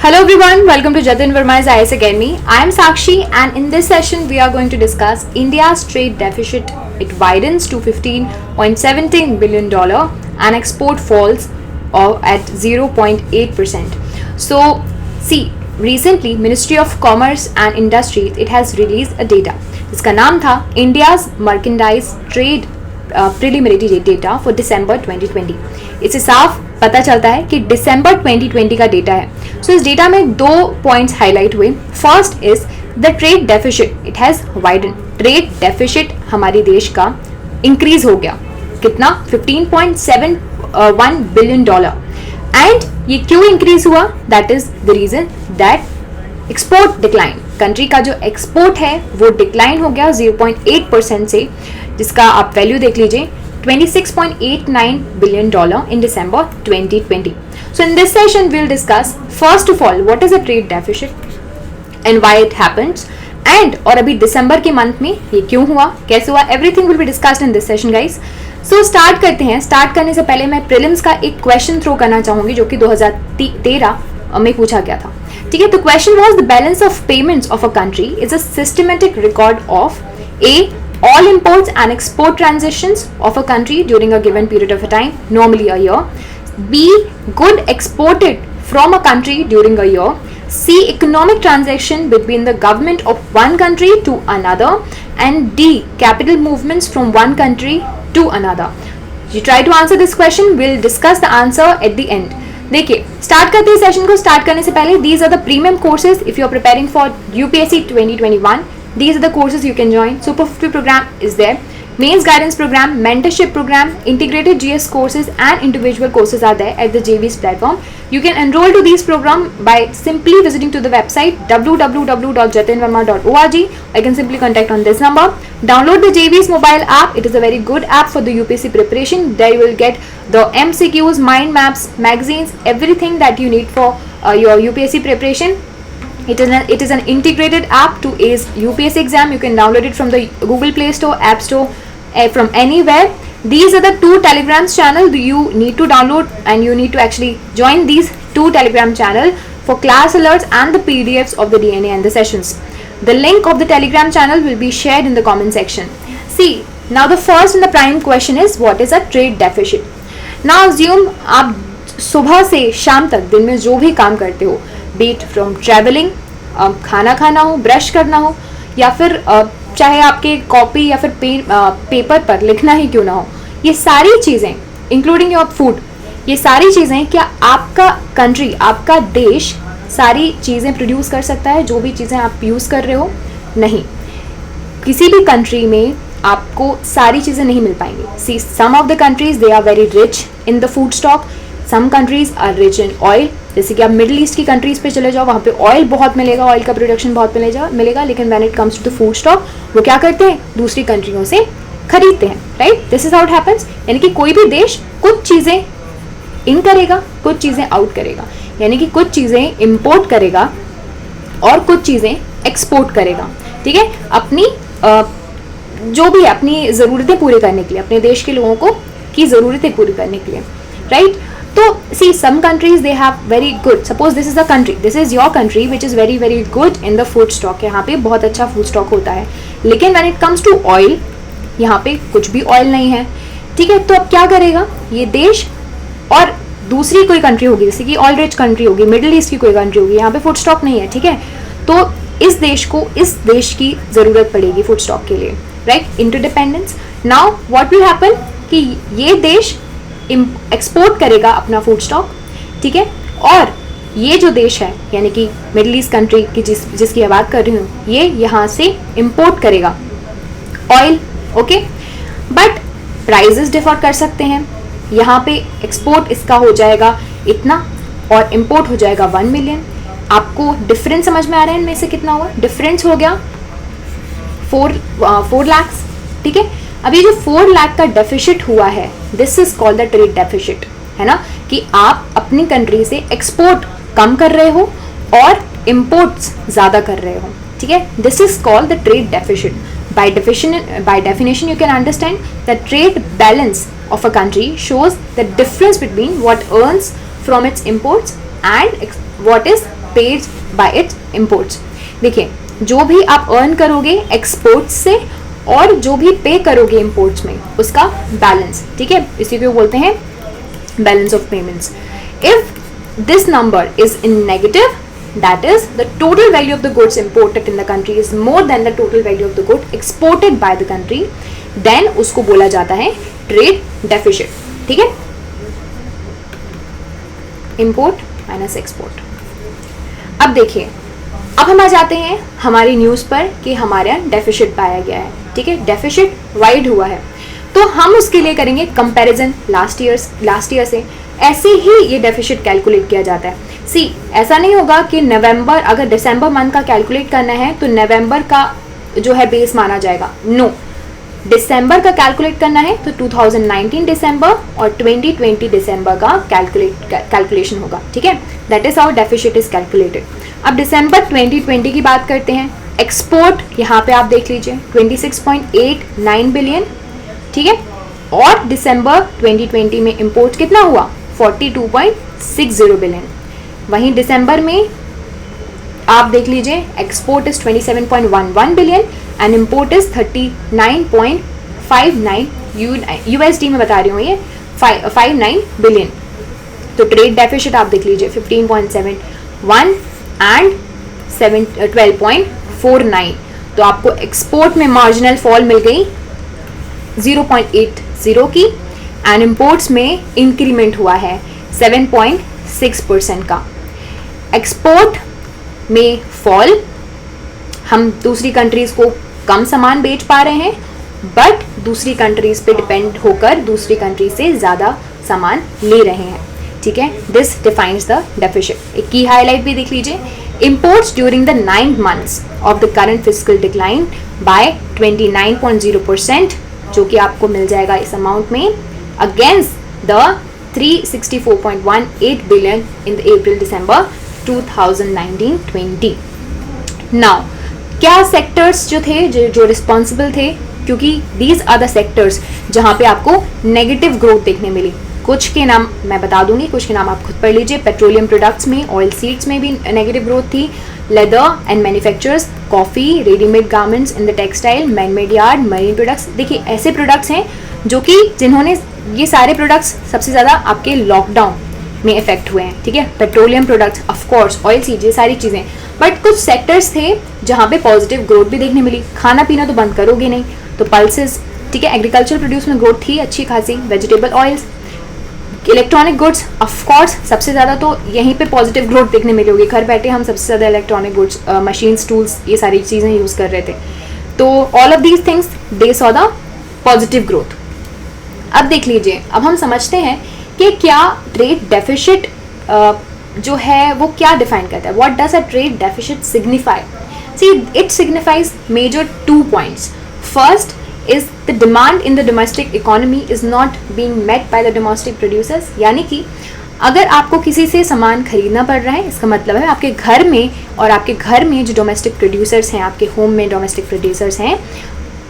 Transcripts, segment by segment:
Hello everyone, welcome to Jatin Verma's IS Academy. I am Sakshi and in this session we are going to discuss India's trade deficit. It widens to $15.17 billion and export falls at 0.8%. So see, recently Ministry of Commerce and Industries it has released a data. इसका नाम था India's Merchandise Trade Preliminary Data for December 2020. इससे साफ पता चलता है कि दिसंबर 2020 का डेटा है. सो इस डेटा में दो पॉइंट्स हाईलाइट हुए. First is the trade deficit it has widen. Trade deficit हमारे देश का इंक्रीज हो गया. कितना? $15.71 बिलियन. एंड ये क्यों इंक्रीज हुआ? That is the reason that export decline. Country का जो एक्सपोर्ट है वो डिक्लाइन हो गया 0.8% से, जिसका आप वैल्यू देख लीजिए $26.89 billion in December 2020. So in this session we'll discuss first of all what is a trade deficit and why it happens, and और अभी दिसंबर के मंथ में ये क्यों हुआ, कैसे हुआ, everything will be discussed in this session guys. So start करते हैं. स्टार्ट करने से पहले मैं प्रीलिम्स का एक क्वेश्चन थ्रो करना चाहूंगी जो कि 2013 में पूछा गया था. ठीक है, तो question was the balance of payments of a country is a systematic record of A all imports and export transactions of a country during a given period of a time, normally a year. B, good exported from a country during a year. C, economic transaction between the government of one country to another. And D, capital movements from one country to another. You try to answer this question. We'll discuss the answer at the end. देखिए, start करते हैं session को. Start करने से पहले these are the premium courses if you are preparing for UPSC 2021. These are the courses you can join. Super 50 program is there. Mains guidance program, mentorship program, integrated GS courses and individual courses are there at the JV's platform. You can enroll to these program by simply visiting to the website www.jatinverma.org. I can simply contact on this number. Download the JV's mobile app. It is a very good app for the UPSC preparation. There you will get the MCQs, mind maps, magazines, everything that you need for your UPSC preparation. It is an integrated app to ace UPSC exam. You can download it from the Google Play Store, App Store, from anywhere. These are the two Telegram channel you need to download, and you need to actually join these two Telegram channel for class alerts and the PDFs of the DNA and the sessions. The link of the Telegram channel will be shared in the comment section. See, now the first and the prime question is what is a trade deficit? Now assume आप सुबह से शाम तक दिन में जो भी काम करते हो, बीट फ्रॉम ट्रैवलिंग, खाना खाना हो, ब्रश करना हो, या फिर चाहे आपके कॉपी या फिर पेपर पर लिखना ही क्यों ना हो, ये सारी चीज़ें इंक्लूडिंग योर फूड, ये सारी चीज़ें क्या आपका कंट्री, आपका देश सारी चीज़ें प्रोड्यूस कर सकता है? जो भी चीज़ें आप यूज़ कर रहे हो, नहीं. किसी भी कंट्री में आपको सारी चीज़ें नहीं मिल पाएंगी. See, some of the countries they are very rich in the food stock. Some countries are rich in oil. जैसे कि आप मिडिल ईस्ट की कंट्रीज पे चले जाओ, वहाँ पे ऑयल बहुत मिलेगा, ऑयल का प्रोडक्शन बहुत मिलेगा, लेकिन when it comes to the food stock वो क्या करते हैं? दूसरी कंट्रियों से खरीदते हैं. Right, this is how it happens. यानी कि कोई भी देश कुछ चीज़ें इन करेगा, कुछ चीज़ें आउट करेगा. यानी कि कुछ चीज़ें इम्पोर्ट करेगा और कुछ चीज़ें एक्सपोर्ट करेगा. ठीक है, अपनी जो भी अपनी ज़रूरतें पूरी करने के लिए, अपने देश के लोगों को की ज़रूरतें पूरी करने के लिए. राइट, तो see some countries they have very good, suppose this is a country, this is your country which is very very good in the food stock. यहाँ पे बहुत अच्छा फूड स्टॉक होता है, लेकिन when it comes to oil यहाँ पे कुछ भी ऑयल नहीं है. ठीक है, तो अब क्या करेगा ये देश? और दूसरी कोई कंट्री होगी, जैसे कि ऑयल रिच कंट्री होगी, मिडिल ईस्ट की कोई कंट्री होगी, यहाँ पे फूड स्टॉक नहीं है. ठीक है, तो इस देश को इस देश की ज़रूरत पड़ेगी फूड स्टॉक के लिए. Right, interdependence. Now what will happen कि ये देश एक्सपोर्ट करेगा अपना फूड स्टॉक. ठीक है, और ये जो देश है यानी कि मिडिल ईस्ट कंट्री की जिसकी मैं बात कर रही हूँ, ये यहाँ से इंपोर्ट करेगा oil. Okay, but prices differ कर सकते हैं. यहाँ पे एक्सपोर्ट इसका हो जाएगा इतना और इंपोर्ट हो जाएगा 1 मिलियन. आपको डिफरेंस समझ में आ रहा है इनमें से कितना हुआ? डिफरेंस हो गया 4 लाख. ठीक है, अब ये जो 4 लाख का डेफिसिट हुआ है, this is called the trade deficit. है ना, कि आप अपनी कंट्री से एक्सपोर्ट कम कर रहे हो और इंपोर्ट्स ज़्यादा कर रहे हो. ठीक है, this is called the trade deficit. By definition you can understand the trade balance of a country shows the difference between what earns from its imports and what is paid by it's imports. देखिए, जो भी आप earn करोगे exports से और जो भी पे करोगे इम्पोर्ट्स में, उसका बैलेंस, ठीक है, इसी को बोलते हैं balance of payments. If this number is in negative, that is the total value of the goods imported in the country is more than the total value of the good exported by the country, then उसको बोला जाता है trade deficit, ठीक है, import minus export. अब देखिए, अब हम आ जाते हैं हमारी न्यूज़ पर कि हमारे यहाँ डेफिसिट पाया गया है, ठीक है, डेफिसिट वाइड हुआ है, तो हम उसके लिए करेंगे कंपैरिजन लास्ट ईयर से। ऐसे ही ये डेफिसिट कैलकुलेट किया जाता है। सी, ऐसा नहीं होगा कि नवंबर, अगर दिसंबर मंथ का कैलकुलेट करना है तो नवंबर का जो है बेस माना जाएगा, नो, दिसंबर का कैलकुलेट करना है तो 2019 दिसंबर और 2020 दिसंबर का कैलकुलेशन होगा, ठीक है, that is how deficit is calculated. अब दिसंबर 2020 की बात करते हैं। एक्सपोर्ट यहाँ पे आप देख लीजिए 26.89 बिलियन, ठीक है, और दिसंबर 2020 में इंपोर्ट कितना हुआ 42.60 बिलियन। वहीं दिसंबर में आप देख लीजिए export is 27.11 billion and import is 39.59 USD में बता रही हूँ ये 59 बिलियन। तो ट्रेड डेफिसिट आप देख लीजिए 15.71 एंड 12.49। तो आपको एक्सपोर्ट में मार्जिनल फॉल मिल गई 0.80 की एंड इंपोर्ट्स में इंक्रीमेंट हुआ है 7.6% का। एक्सपोर्ट में फॉल, हम दूसरी कंट्रीज को कम सामान बेच पा रहे हैं, बट दूसरी कंट्रीज पे डिपेंड होकर दूसरी कंट्री से ज़्यादा सामान ले रहे हैं, ठीक है, दिस डिफाइंस द डेफिसिट। एक की हाईलाइट भी देख लीजिए, imports during the 9 months of the current fiscal decline by 29.0%, जो कि आपको मिल जाएगा इस अमाउंट में, against the 364.18 billion in the April December 2019-20। Now क्या सेक्टर्स जो थे जो रिस्पॉन्सिबल थे, क्योंकि दीज आर द सेक्टर्स जहाँ पे आपको नेगेटिव ग्रोथ देखने मिली। कुछ के नाम मैं बता दूंगी, कुछ के नाम आप खुद पढ़ लीजिए। पेट्रोलियम प्रोडक्ट्स में, ऑयल सीड्स में भी नेगेटिव ग्रोथ थी, leather and manufacturers, coffee, readymade garments in the textile, manmade yard, marine products. देखिए, ऐसे प्रोडक्ट्स हैं जो कि जिन्होंने ये सारे प्रोडक्ट्स सबसे ज़्यादा आपके लॉकडाउन में इफेक्ट हुए हैं, ठीक है, petroleum products, of course oil seed, ये सारी चीज़ें। बट कुछ सेक्टर्स थे जहाँ पे पॉजिटिव ग्रोथ भी देखने मिली। खाना पीना तो बंद करोगे नहीं, तो पल्सेस, ठीक है, एग्रीकल्चर प्रोड्यूस में ग्रोथ थी अच्छी खासी, vegetable oils, electronic goods, of course सबसे ज़्यादा तो यहीं पे पॉजिटिव ग्रोथ देखने मिली होगी। घर बैठे हम सबसे ज़्यादा इलेक्ट्रॉनिक गुड्स, मशीन्स, टूल्स, ये सारी चीज़ें यूज़ कर रहे थे। तो all of these things they saw the positive growth. अब देख लीजिए, अब हम समझते हैं कि क्या ट्रेड डेफिसिट जो है वो क्या डिफाइन करता है। What does a trade deficit signify? See, it signifies major 2 points. First is the demand in the domestic economy is not being met by the domestic producers. यानी कि अगर आपको किसी से सामान खरीदना पड़ रहा है, इसका मतलब है आपके घर में, और आपके घर में जो डोमेस्टिक प्रोड्यूसर्स हैं, आपके होम में डोमेस्टिक प्रोड्यूसर्स हैं,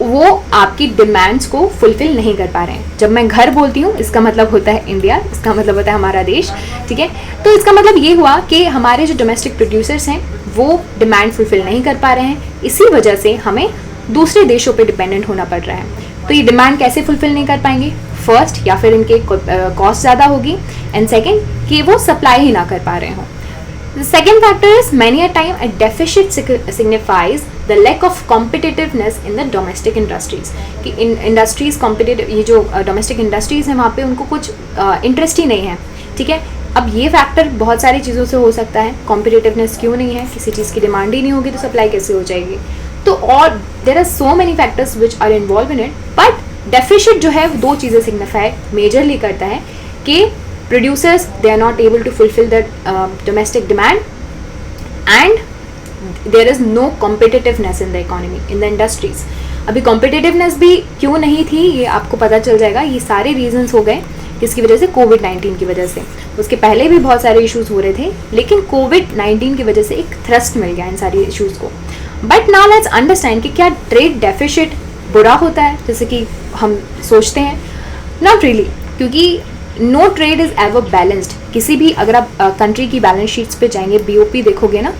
वो आपकी डिमांड्स को फुलफिल नहीं कर पा रहे हैं। जब मैं घर बोलती हूँ, इसका मतलब होता है इंडिया, इसका मतलब होता है हमारा देश, ठीक है। तो इसका मतलब ये हुआ कि हमारे जो डोमेस्टिक प्रोड्यूसर्स हैं वो डिमांड फुलफिल नहीं कर पा रहे हैं, इसी वजह से हमें दूसरे देशों पे डिपेंडेंट होना पड़ रहा है। तो ये डिमांड कैसे फुलफिल नहीं कर पाएंगे? फर्स्ट, या फिर इनके कॉस्ट ज़्यादा होगी, एंड सेकेंड कि वो सप्लाई ही ना कर पा रहे हों। The second factor is many a time a deficit signifies the lack of competitiveness in the domestic industries. कि इंडस्ट्रीज कॉम्पिटिटिव, ये जो डोमेस्टिक इंडस्ट्रीज हैं वहाँ पे उनको कुछ इंटरेस्ट ही नहीं है, ठीक है। अब ये फैक्टर बहुत सारी चीज़ों से हो सकता है। कॉम्पिटिटिवनेस क्यों नहीं है? किसी चीज़ की डिमांड ही नहीं होगी तो सप्लाई कैसे हो जाएगी? तो और there are so many factors which are involve in it, but deficit जो है वो 2 चीज़ें सिग्निफाई मेजरली करता है कि producers they are not able to fulfill the domestic demand and there is no competitiveness in the economy, in the industries. अभी competitiveness भी क्यों नहीं थी ये आपको पता चल जाएगा। ये सारे reasons हो गए किसकी वजह से? कोविड-19 की वजह से। उसके पहले भी बहुत सारे इश्यूज हो रहे थे, लेकिन कोविड-19 की वजह से एक थ्रस्ट मिल गया इन सारी इश्यूज को। बट नाउ लेट्स अंडरस्टैंड कि क्या ट्रेड डेफिसिट बुरा होता है जैसे कि हम सोचते हैं? नॉट रियली, क्योंकि no trade is ever balanced. किसी भी अगर आप कंट्री की बैलेंस शीट्स पे जाएंगे, BOP देखोगे ना,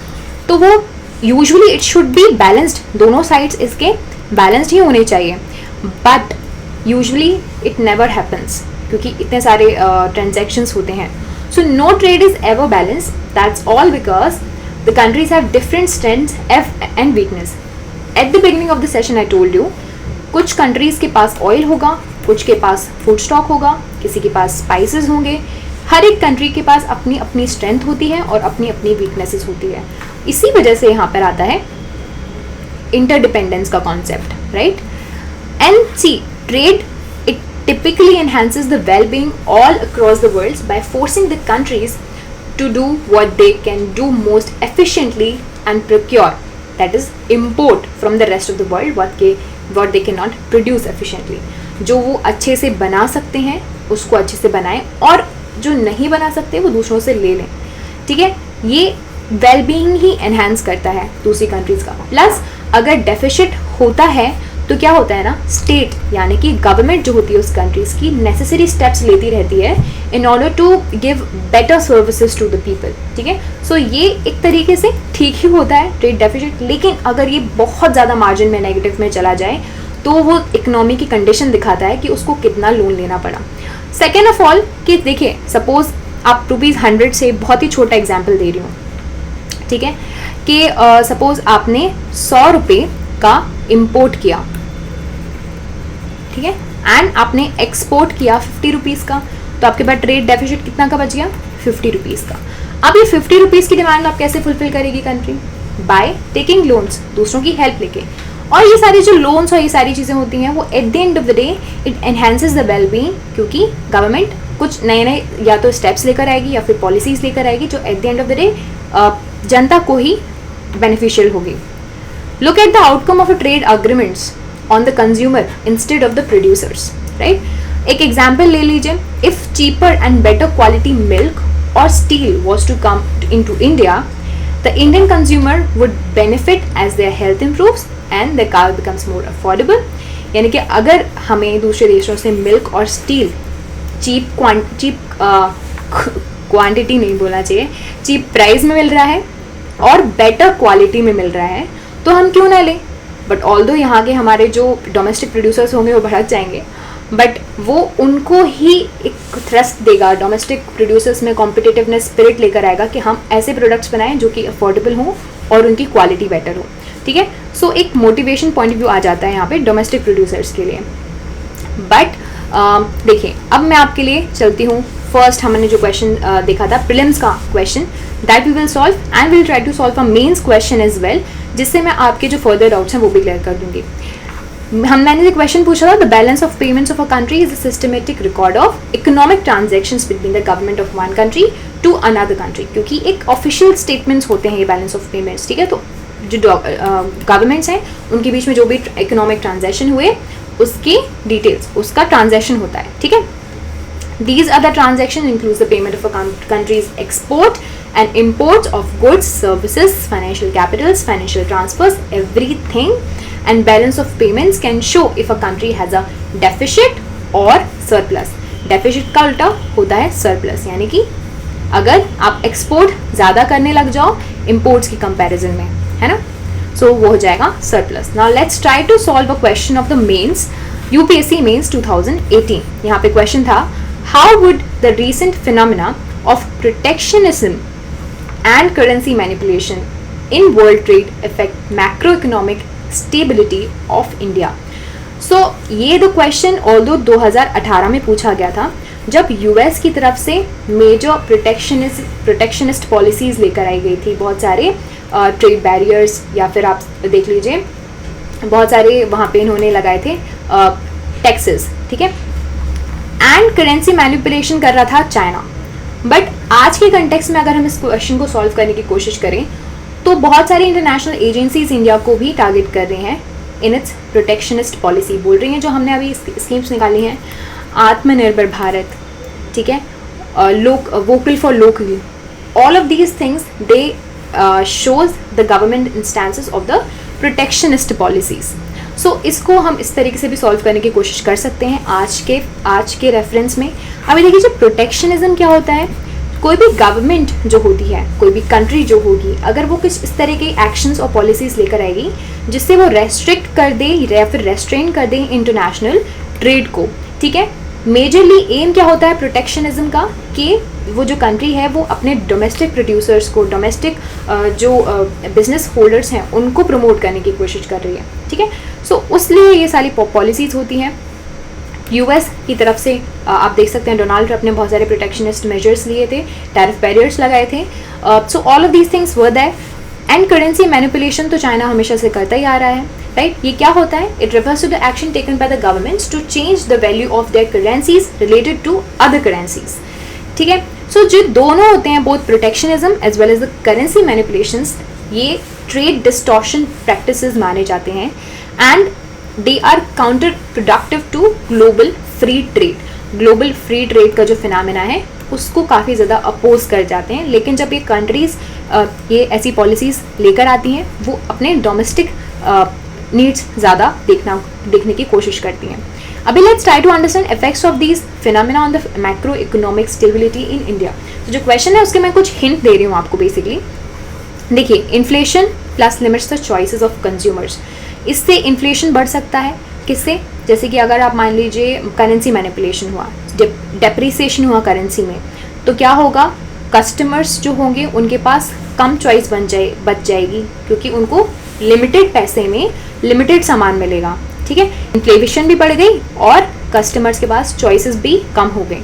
तो वो usually it should be balanced, दोनों साइड्स इसके बैलेंस्ड ही होने चाहिए, but usually it never happens क्योंकि इतने सारे ट्रांजेक्शंस होते हैं. So no trade is ever balanced. That's all because the countries have different strengths and weakness. At the beginning of the session I told you, कुछ countries के पास oil होगा, कुछ के पास फूड स्टॉक होगा, किसी के पास स्पाइसेस होंगे. हर एक कंट्री के पास अपनी अपनी स्ट्रेंथ होती है और अपनी अपनी वीकनेसेस होती है. इसी वजह से यहाँ पर आता है इंटरडिपेंडेंस का concept, right. And see, trade it typically enhances the well-being all across the world by forcing the countries to do what they can do most efficiently and procure, that is import from the rest of the world what they cannot produce efficiently. जो वो अच्छे से बना सकते हैं उसको अच्छे से बनाएं और जो नहीं बना सकते वो दूसरों से ले लें. ठीक है, ये वेलबींग ही एनहांस करता है दूसरी कंट्रीज का. प्लस अगर डेफिसिट होता है तो क्या होता है ना, स्टेट यानी कि गवर्नमेंट जो होती है उस कंट्रीज की नेसेसरी स्टेप्स लेती रहती है in order to give better services to the people. ठीक है, सो ये एक तरीके से ठीक ही होता है ट्रेड डेफिसिट. लेकिन अगर ये बहुत ज़्यादा मार्जिन में नेगेटिव में चला जाए तो वो इकोनॉमी की कंडीशन दिखाता है कि उसको कितना लोन लेना पड़ा. सेकेंड ऑफ ऑल कि देखिए, सपोज आप ₹100 से बहुत ही छोटा एग्जाम्पल दे रही हूँ, ठीक है, कि सपोज आपने ₹100 का इम्पोर्ट किया, ठीक है, एंड आपने एक्सपोर्ट किया ₹50 का, तो आपके पास ट्रेड डेफिसिट कितना का बच गया, ₹50 का. अब ये ₹50 की डिमांड आप कैसे फुलफिल करेगी कंट्री? बाय टेकिंग लोन्स, दूसरों की हेल्प लेके. और ये सारी जो लोन्स और ये सारी चीज़ें होती हैं वो eight the end of the day it enhances the wellbeing, क्योंकि गवर्नमेंट कुछ नए नए या तो स्टेप्स लेकर आएगी या फिर पॉलिसीज लेकर आएगी जो eight the end of the day जनता को ही बेनिफिशियल होगी. Look at the outcome of a trade agreements on the consumer instead of the producers, right? एक example ले लीजिए, if cheaper and better quality milk or steel was to come into India, the Indian consumer would benefit as their health improves and their car becomes more affordable. यानी कि अगर हमें दूसरे देशों से मिल्क और स्टील चीप क्वांटिटी नहीं बोलना चाहिए, चीप प्राइस में मिल रहा है और बेटर क्वालिटी में मिल रहा है, तो हम क्यों ना लें. बट ऑल्दो यहाँ के हमारे जो डोमेस्टिक प्रोड्यूसर्स होंगे वो भड़क जाएंगे, बट वो उनको ही एक थ्रस्ट देगा, डोमेस्टिक प्रोड्यूसर्स में कॉम्पिटिटिवनेस स्पिरिट लेकर आएगा कि हम ऐसे प्रोडक्ट्स बनाएं जो कि अफोर्डेबल हों और उनकी क्वालिटी बेटर हो. ठीक है, सो एक मोटिवेशन पॉइंट ऑफ व्यू आ जाता है यहाँ पे डोमेस्टिक प्रोड्यूसर्स के लिए. बट देखिए, अब मैं आपके लिए चलती हूँ. फर्स्ट हमने जो क्वेश्चन देखा था प्रीलिम्स का question, that we will solve and will try to solve a mains question as well, जिससे मैं आपके जो फर्दर डाउट्स हैं वो भी क्लियर कर दूंगी. मैंने जो क्वेश्चन पूछा था, the balance of payments of a country is a systematic record of economic transactions between the government of one country to another country, क्योंकि एक ऑफिशियल स्टेटमेंट्स होते हैं ये बैलेंस ऑफ पेमेंट्स. ठीक है, तो जो गवर्नमेंट्स हैं उनके बीच में जो भी इकोनॉमिक ट्रांजेक्शन हुए उसकी डिटेल्स, उसका ट्रांजेक्शन होता है. ठीक है, these other transactions includes the payment of a country's export and import of goods, services, financial capitals, financial transfers, everything. And balance of payments can show if a country has a deficit or surplus. Deficit का उल्टा होता है surplus, यानी कि अगर आप export ज़्यादा करने लग जाओ imports की कंपैरिजन में, है ना, so वो हो जाएगा surplus. Now let's try to solve a question of the mains, UPSC mains 2018. यहाँ पे क्वेश्चन था, how would the recent phenomena of protectionism and currency manipulation in world trade affect macroeconomic stability of India? So ये the question although 2018 में पूछा गया था, जब US की तरफ से मेजर प्रोटेक्शनिस्ट पॉलिसीज़ लेकर आई गई थी. बहुत सारे ट्रेड बैरियर्स या फिर आप देख लीजिए बहुत सारे वहाँ पे इन्होंने लगाए थे टैक्सेस. ठीक है, एंड करेंसी मैनिपुलेशन कर रहा था चाइना. बट आज के कंटेक्स्ट में अगर हम इस क्वेश्चन को सॉल्व करने की कोशिश करें तो बहुत सारी इंटरनेशनल एजेंसीज इंडिया को भी टारगेट कर रहे हैं इन इट्स प्रोटेक्शनिस्ट पॉलिसी. बोल रही हैं जो हमने अभी स्कीम्स निकाली हैं, आत्मनिर्भर भारत, ठीक है, vocal for local, all of these things they shows the government instances of the protectionist policies. सो इसको हम इस तरीके से भी सॉल्व करने की कोशिश कर सकते हैं आज के रेफरेंस में। अभी देखिए जो प्रोटेक्शनिज्म क्या होता है, कोई भी गवर्नमेंट जो होती है, कोई भी कंट्री जो होगी, अगर वो कुछ इस तरह के एक्शंस और पॉलिसीज लेकर आएगी जिससे वो रेस्ट्रिक्ट कर दे या फिर रेस्ट्रेन कर दे इंटरनेशनल ट्रेड को, ठीक है। मेजरली एम क्या होता है प्रोटेक्शनिज्म का, कि वो जो कंट्री है वो अपने डोमेस्टिक प्रोड्यूसर्स को, डोमेस्टिक जो बिजनेस होल्डर्स हैं उनको प्रमोट करने की कोशिश कर रही है, ठीक है। सो उसलिए ये सारी पॉलिसीज होती हैं। यूएस की तरफ से आप देख सकते हैं डोनाल्ड ट्रंप ने बहुत सारे प्रोटेक्शनिस्ट मेजर्स लिए थे, टैरिफ बैरियर्स लगाए थे। So all of these things were there. And currency manipulation तो चाइना हमेशा से करता ही आ रहा है, राइट। ये क्या होता है, it refers to the action taken by the governments to change the value of their currencies related to other currencies, ठीक है। सो जो दोनों होते हैं, both protectionism as well as the currency manipulations, ये ट्रेड डिस्टॉर्शन प्रैक्टिसेस माने जाते हैं and they are counter productive to global free trade. Global free trade का जो फिनोमेना है उसको काफ़ी ज़्यादा अपोज कर जाते हैं। लेकिन जब ये कंट्रीज़ ये ऐसी पॉलिसीज़ लेकर आती हैं, वो अपने डोमेस्टिक नीड्स ज़्यादा देखने की कोशिश करती हैं। अभी let's try to understand effects of these phenomena on the macro economic stability in India. तो जो क्वेश्चन है उसके मैं कुछ हिंट दे रही हूँ आपको। बेसिकली देखिए, inflation plus limits the choices of consumers, इससे इन्फ्लेशन बढ़ सकता है। किससे, जैसे कि अगर आप मान लीजिए करेंसी मैनिपुलेशन हुआ, डेप्रिसिएशन हुआ करेंसी में, तो क्या होगा, कस्टमर्स जो होंगे उनके पास कम चॉइस बच जाएगी, क्योंकि उनको लिमिटेड पैसे में लिमिटेड सामान मिलेगा, ठीक है। इन्फ्लेशन भी बढ़ गई और कस्टमर्स के पास चॉइसेस भी कम हो गई।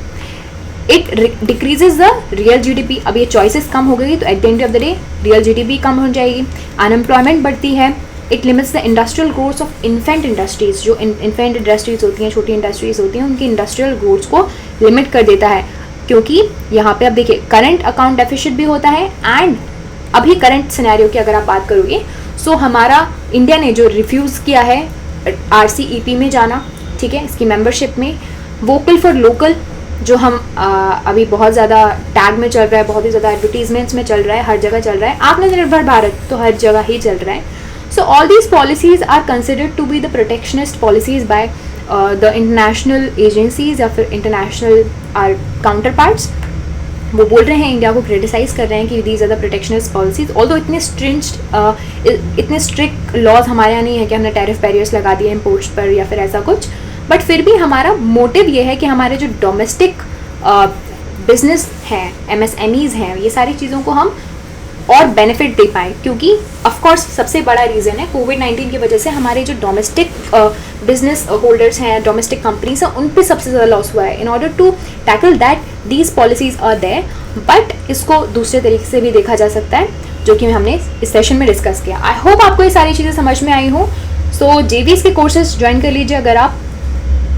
It decreases the real GDP. अब ये चॉइसेस कम हो गई तो at the end of the day real GDP कम हो जाएगी, अनएम्प्लॉयमेंट बढ़ती है। It limits the industrial growth of infant industries. जो इन्फेंट इंडस्ट्रीज होती हैं, छोटी इंडस्ट्रीज होती हैं, उनकी इंडस्ट्रियल ग्रोथ को लिमिट कर देता है, क्योंकि यहाँ पे अब देखिए करंट अकाउंट डेफिसिट भी होता है। एंड अभी करंट सिनेरियो की अगर आप बात करोगे, सो हमारा इंडिया ने जो रिफ्यूज़ किया है RCEP में जाना, ठीक है, इसकी मेंबरशिप में, वोकल फॉर लोकल जो हम अभी बहुत ज़्यादा टैग में चल रहा है, बहुत ही ज़्यादा एडवर्टीजमेंट्स में चल रहा है, हर जगह चल रहा है, आत्मनिर्भर भारत तो हर जगह ही चल रहा है। So all these policies are considered to be the protectionist policies by the international agencies या फिर international our counterparts। वो बोल रहे हैं, इंडिया को क्रिटिसाइज कर रहे हैं कि these are the protectionist policies। although इतने स्ट्रिक्ट लॉज हमारे यहाँ नहीं है कि हमने टैरिफ बैरियर्स लगा दिए इम्पोर्ट्स पर या फिर ऐसा कुछ, बट फिर भी हमारा मोटिव ये है कि हमारे जो डोमेस्टिक बिजनेस हैं, MSMEs हैं, ये सारी चीज़ों को हम और बेनिफिट दे पाए, क्योंकि ऑफ कोर्स सबसे बड़ा रीज़न है कोविड-19 की वजह से हमारे जो डोमेस्टिक बिजनेस होल्डर्स हैं, डोमेस्टिक कंपनीज हैं, उन पे सबसे ज़्यादा लॉस हुआ है। In order to tackle that these policies are there, but इसको दूसरे तरीके से भी देखा जा सकता है, जो कि हमने इस सेशन में डिस्कस किया। आई होप आपको ये सारी चीज़ें समझ में आई हो। सो JVs के कोर्सेज ज्वाइन कर लीजिए अगर आप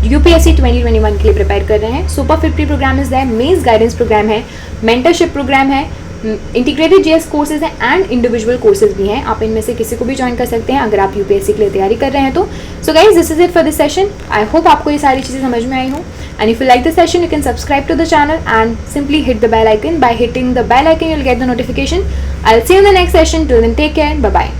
UPSC 2021 के लिए प्रिपेयर कर रहे हैं। सुपर 50 प्रोग्राम इज है, मेंस गाइडेंस प्रोग्राम है, मेंटरशिप प्रोग्राम है, इंटीग्रेटेड GS कोर्सेज हैं एंड इंडिविजुअल कोर्सेज भी हैं। आप इनमें से किसी को भी ज्वाइन कर सकते हैं अगर आप UPSC के लिए तैयारी कर रहे हैं तो। So guys, this is it for this session. I hope आपको ये सारी चीज़ें समझ में आई हो। And if you like this session, you can subscribe to the channel and simply hit the bell icon. By hitting the bell icon, you will get the notification. I will see you in the next session. Till then, take care, bye bye.